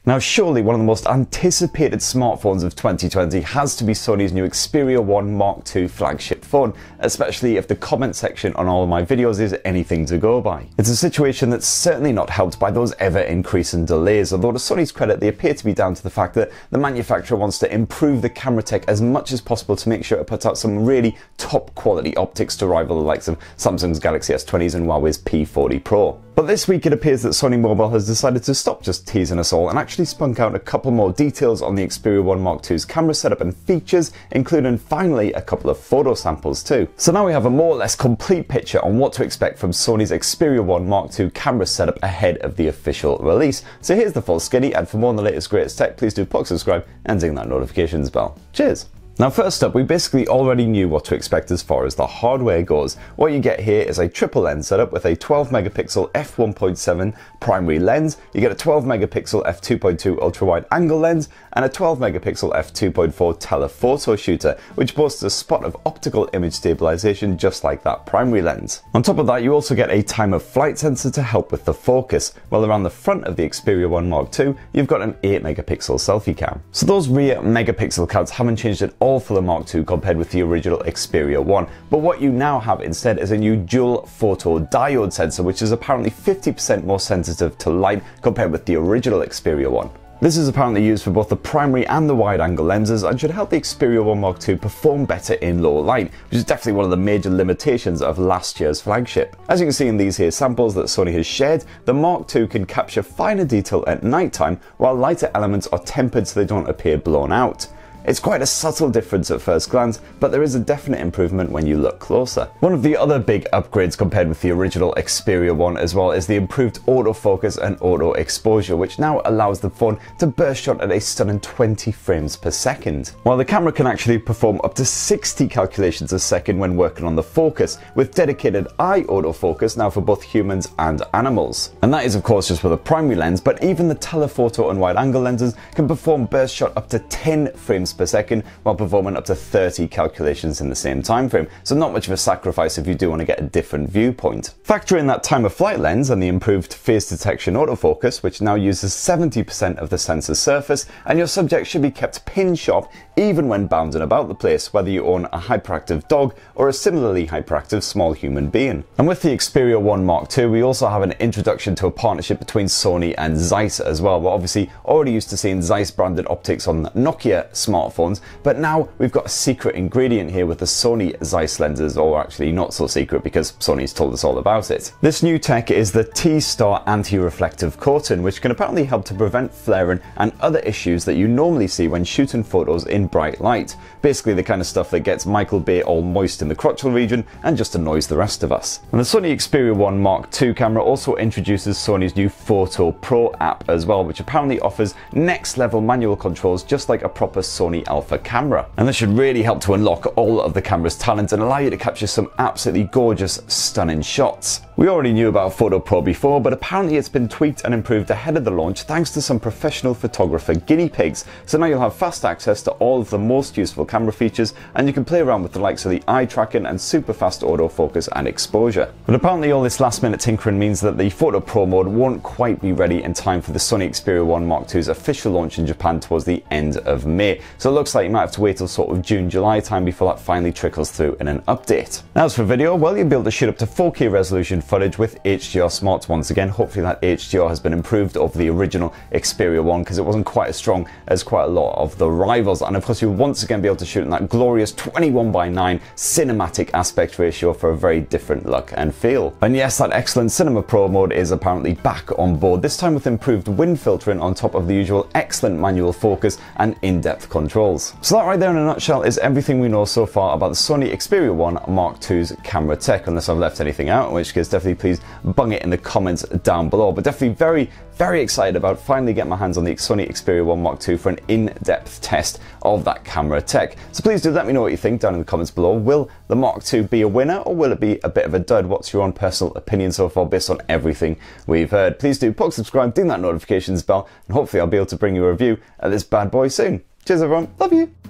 Now surely one of the most anticipated smartphones of 2020 has to be Sony's new Xperia 1 Mark II flagship phone, especially if the comment section on all of my videos is anything to go by. It's a situation that's certainly not helped by those ever increasing delays, although to Sony's credit they appear to be down to the fact that the manufacturer wants to improve the camera tech as much as possible to make sure it puts out some really top quality optics to rival the likes of Samsung's Galaxy S20s and Huawei's P40 Pro. But this week it appears that Sony Mobile has decided to stop just teasing us all and actually spunk out a couple more details on the Xperia 1 Mark II's camera setup and features, including finally a couple of photo samples too. So now we have a more or less complete picture on what to expect from Sony's Xperia 1 Mark II camera setup ahead of the official release. So here's the full skinny, and for more on the latest greatest tech, please do subscribe and ding that notifications bell. Cheers! Now first up, we basically already knew what to expect as far as the hardware goes. What you get here is a triple lens setup with a 12 megapixel f1.7 primary lens, you get a 12 megapixel f2.2 ultra wide angle lens, and a 12 megapixel f2.4 telephoto shooter, which boasts a spot of optical image stabilization just like that primary lens. On top of that, you also get a time of flight sensor to help with the focus, while around the front of the Xperia 1 Mark II, you've got an 8 megapixel selfie cam. So those rear megapixel counts haven't changed at all for the Mark II compared with the original Xperia 1, but what you now have instead is a new dual photo diode sensor, which is apparently 50% more sensitive to light compared with the original Xperia 1. This is apparently used for both the primary and the wide angle lenses and should help the Xperia 1 Mark II perform better in low light, which is definitely one of the major limitations of last year's flagship. As you can see in these here samples that Sony has shared, the Mark II can capture finer detail at night time while lighter elements are tempered so they don't appear blown out. It's quite a subtle difference at first glance, but there is a definite improvement when you look closer. One of the other big upgrades compared with the original Xperia 1 as well is the improved autofocus and auto exposure, which now allows the phone to burst shot at a stunning 20 frames per second. While the camera can actually perform up to 60 calculations a second when working on the focus, with dedicated eye autofocus now for both humans and animals. And that is of course just with a primary lens, but even the telephoto and wide angle lenses can perform burst shot up to 10 frames per second while performing up to 30 calculations in the same time frame, so not much of a sacrifice if you do want to get a different viewpoint. Factor in that time of flight lens and the improved face detection autofocus, which now uses 70% of the sensor surface, and your subject should be kept pin sharp even when bounding about the place, whether you own a hyperactive dog or a similarly hyperactive small human being. And with the Xperia 1 Mark II, we also have an introduction to a partnership between Sony and Zeiss as well. We're obviously already used to seeing Zeiss branded optics on Nokia smartphones, but now we've got a secret ingredient here with the Sony Zeiss lenses, or actually not so secret because Sony's told us all about it. This new tech is the T-Star anti-reflective coating, which can apparently help to prevent flaring and other issues that you normally see when shooting photos in bright light. Basically the kind of stuff that gets Michael Bay all moist in the crotchal region and just annoys the rest of us. And the Sony Xperia 1 Mark II camera also introduces Sony's new Photo Pro app as well, which apparently offers next level manual controls just like a proper Sony Alpha camera. And this should really help to unlock all of the camera's talent and allow you to capture some absolutely gorgeous, stunning shots. We already knew about Photo Pro before, but apparently it's been tweaked and improved ahead of the launch thanks to some professional photographer guinea pigs. So now you'll have fast access to all of the most useful camera features, and you can play around with the likes of the eye tracking and super fast autofocus and exposure. But apparently all this last minute tinkering means that the Photo Pro mode won't quite be ready in time for the Sony Xperia 1 Mark II's official launch in Japan towards the end of May. So it looks like you might have to wait till sort of June, July time before that finally trickles through in an update. Now as for video, well, you'll be able to shoot up to 4K resolution footage with HDR smarts once again. Hopefully that HDR has been improved over the original Xperia 1 because it wasn't quite as strong as quite a lot of the rivals. And of course you'll once again be able to shoot in that glorious 21:9 cinematic aspect ratio for a very different look and feel. And yes, that excellent Cinema Pro mode is apparently back on board, this time with improved wind filtering on top of the usual excellent manual focus and in-depth controls. So that right there in a nutshell is everything we know so far about the Sony Xperia 1 Mark II's camera tech, unless I've left anything out, in which case definitely please bung it in the comments down below. But definitely very excited about finally getting my hands on the Sony Xperia 1 Mark II for an in-depth test of that camera tech. So please do let me know what you think down in the comments below. Will the Mark II be a winner, or will it be a bit of a dud? What's your own personal opinion so far based on everything we've heard? Please do subscribe, ding that notifications bell, and hopefully I'll be able to bring you a review of this bad boy soon. Cheers everyone, love you!